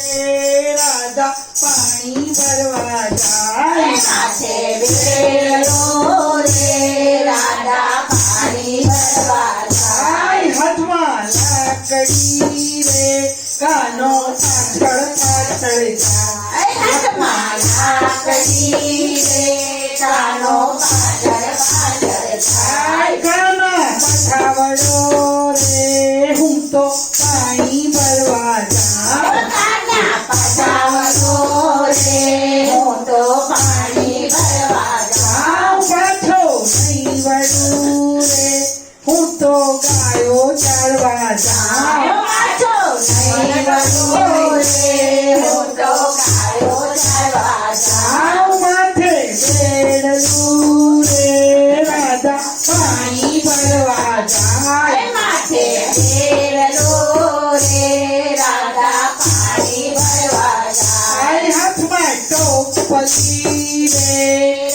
રાધા પાણી ભરવા જાય માથે બેડલો રે રાધા પાણી ભરવા જાય હાથમાં લાકડી રે કાનો પાછળ પાછળ જાય હાથમાં લાકડી રે કાનો પાછળ પાછળ જાય કાના પછાવડો રે હું તો પાણી ભરવા જાઉં કાના પછાવડો રે હું તો પાણી ભરવા જાઉં પાછો નહીં વળું રે હું તો ગાયો ચારવા જાઉં પાછો નહીં વળું રે હું તો ગાયો ચારવા જાઉં માથે બેડલું રે રાધા પાણી ભરવા જાય માથે બેડલો રે રાધા પાણી ભરવા જાય હાથમાં ટોપલી રે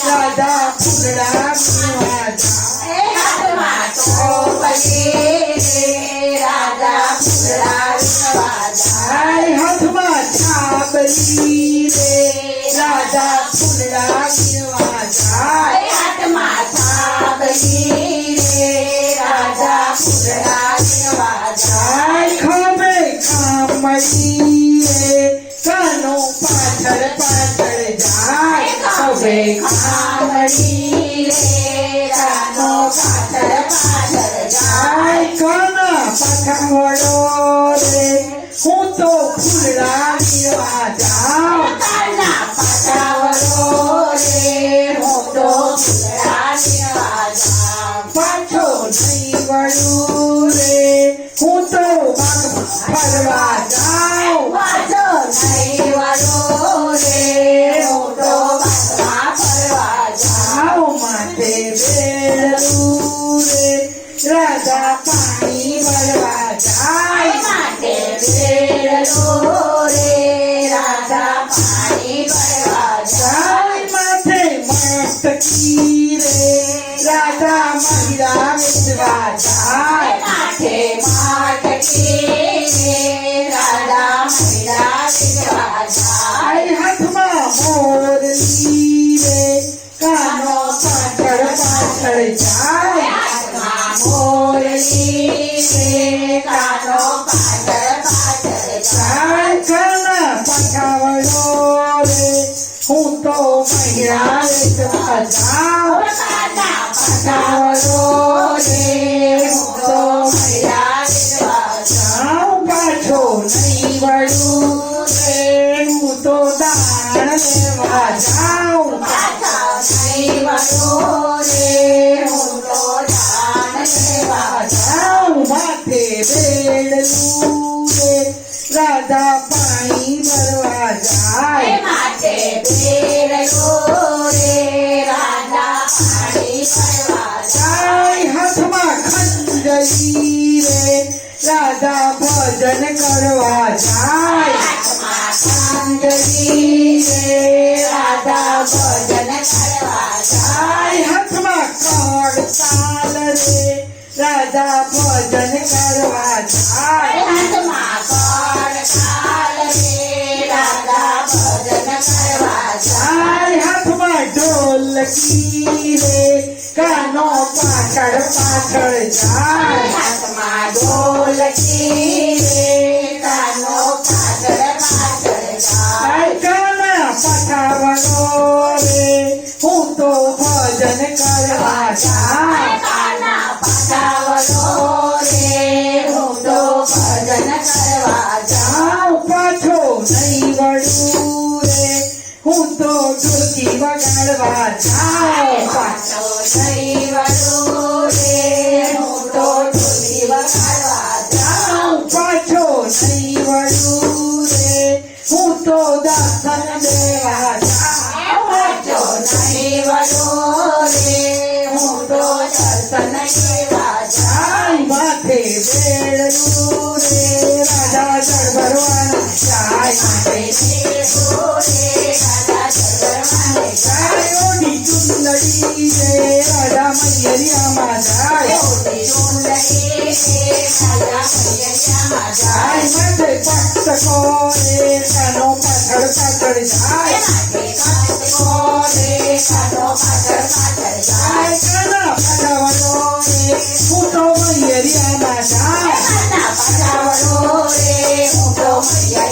રાધા ફૂલડા પીવા જાય હાથમાં ટોપલી રે રાધા ફૂલડા વીણવા જાય હાથમાં છાબલી રે રાધા ફૂલડા પીવા જાય હાથમાં થાબલી રે રાધા ફૂલડા વીણવા જાય ખભે ખામડી રે કાનો પાછળ પાછળ જાય ખભે ખામડી રે કાનો પાછળ પાછળ જાય કાના પછાવડો રે હું તો ફૂલડા પીવા જાઉં કાના પછાવડો રે હું તો ફૂલડા વીણવા જાઉં પાછો નહીં વળું રે હું તો બાગ ફરવા જાઉં પાછો નહીં વળો રે હું તો બાગમાં ફરવા જાઉં માથે બેડલું રે રાધા પાણી ભરવા જાય માટે બેડલો રે રાધા પાણી ભરવા જાય માથે મસ્તકી રે રાધા મહિરા વેચવા જાય માથે માટકી રે રાધા મહિરા વીણવા જાય હાથમાં મોરલી રે કાનો પાછળ પાછળ જાય હાથમાં મોરલી રે કાનો પાછળ પાછળ જાય કાના પછાવડો રે હું તો મહિરા વેચવા જાઉં કાના પછાવડો રે હું તો મહિરા વીણવા જાઉં પાછો નહીં વળું રે હું તો દાણ લેવા જાઉં પાછા નહીં વળો રે હું તો દાન લેવા જાઉં માથે બેડલું રે રાધા પાણી ભરવા જાય માથે બેડલો રે રાધા પાણી ભરવા જાય હાથમાં ખંજરી રે રાધા ભજન કરવા જાય હાથમાં ખંજરી રે રાધા ભજન કરવા જાય હાથમાં કડતાલ રે રાધા ભજન કરવા જાય હાથમાં કડતાલ રે રાધા ભજન કરવા જાય હાથમાં ઢોલકી રે કાનો પાછળ પાછળ જાય હાથમાં ઢોલકી રે કાનો પાછળ પાછળ જાય કાના પછાવડો રે હું તો ભજન કરવા જાય કાના પછાવડો રે હું તો ભજન કરવા જાઉં પાછો નહીં વળું રે હું તો ઢોલકી વગાડવા જાઉં પાછો નહીં વળું રે હું તો ઢોલી વગાડવા જાઉં પાછો નહીં વળું રે હું તો દર્શન દેવા જાઉં પાછો નહીં વળું રે હું તો દર્શન દેવા જાઉં માથે બેડલું રે રાધા જળ ભરવાના જાય માથે બેડલો રે રાધા જળ જાય ઓઢી ચુંદડી રે રાધા મૈયરિયામાં જાય ચુંદડી રે રાધા મૈયરિયામાં જાય માથે પક્ષકો રે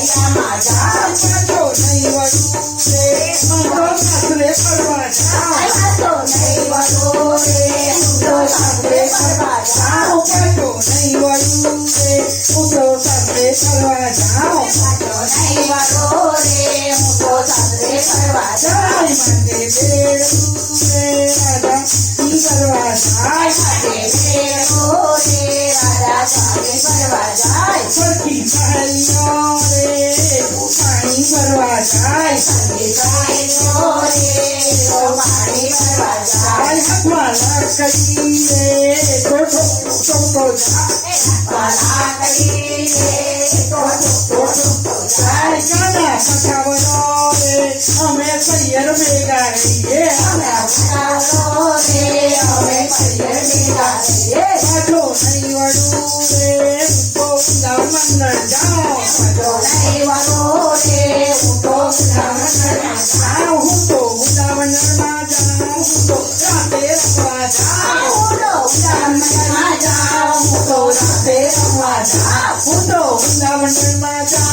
મંદિરમાં જાઉં. પાછો નહીં વળું રે હું તો સાસરે ફરવા જાઉં. પાછો નહીં વળું રે હું તો સાસરે ફરવા જાઉં. પાછો નહીં વળું રે હું તો સાસરે ફરવા જાઉં. પાછો નહીં વળું રે હું તો સાસરે ફરવા જાઉં. માટે બેડું રે રાધા ઈ કરવા જાય. માટે બેડું રે રાધા સ્વામી ફરવા જાય. સરખી ભાઈઓ રે પાણી ભરવા જાય. સંગી ભાઈઓ રે તો પાણી ભરવા જાય. હાથમાં લાકડી રે ટોટો ટોટો જાય. વાલા કરી રે તો જાય. ગાના પઠાવનો રે અમે સૈયર ભેગા રહીએ. અમે ભણાવો રે અમે પૈયર ભેગા રહીએ. પાછો નહીં વળું રે હું તો મંડળ જાઉં. પાછો નહીં વળું રે હું તો બ્રાહ્મણના જાઉં. હું તો મંડળમાં જાઉં. હું તો રાતે રમવા જાઉં. હું તો બ્રાહ્મણના જાઉં. હું તો રાતે રમવા જાઉં. હું તો મંડળમાં જાઉં.